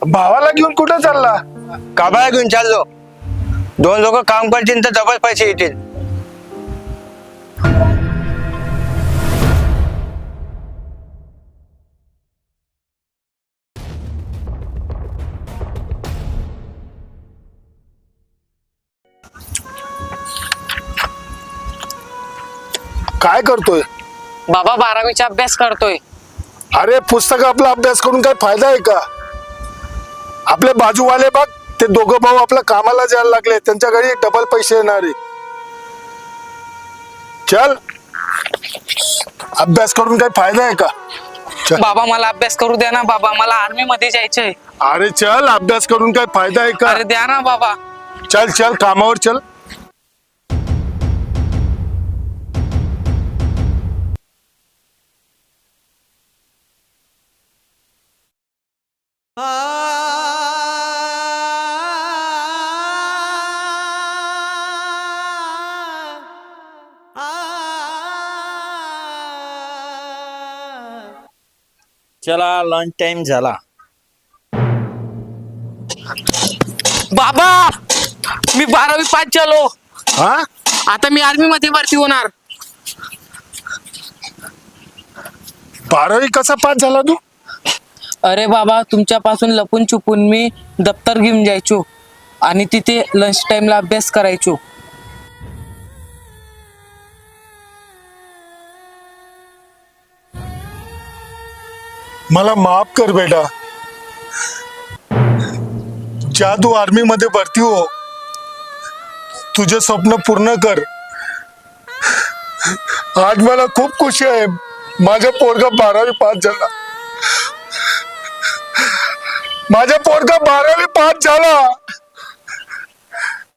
भावाला घेऊन कुठं चालला? काबाला घेऊन चाललो. 2 लोक काम करतील तर डबल पैसे येतील. काय करतोय? बाबा 12वीचा अभ्यास करतोय. अरे पुस्तक आपला अभ्यास करून काय फायदा आहे का? आपले बाजूवाले बघ, ते दोघं भाऊ आपल्या कामाला जायला लागले, त्यांच्या घरी डबल पैसे येणार आहे. चल, अभ्यास करून काय फायदा आहे का? चल. बाबा मला अभ्यास करू द्या ना बाबा, मला आर्मी मध्ये जायचंय. अरे चल, अभ्यास करून काय फायदा आहे का? अरे द्या ना बाबा. चल चल, कामावर चल. चला लंच टाइम झाला. बाबा मी 12वी पास झालो. हा, आता मी आर्मी मध्ये भरती होणार. 12वी कसा पास झाला तू? अरे बाबा तुमच्यापासून लपून छुपून मी दप्तर घेऊन जायचो आणि तिथे लंच टाइमला अभ्यास करायचो. मला माफ कर बेटा. ज्या तू आर्मी मध्ये भरती हो, तुझे स्वप्न पूर्ण कर. आज मला खूप खुशी आहे, माझा पोरगा 12वी पास झाला. माझा पोरगा 12वी पास झाला.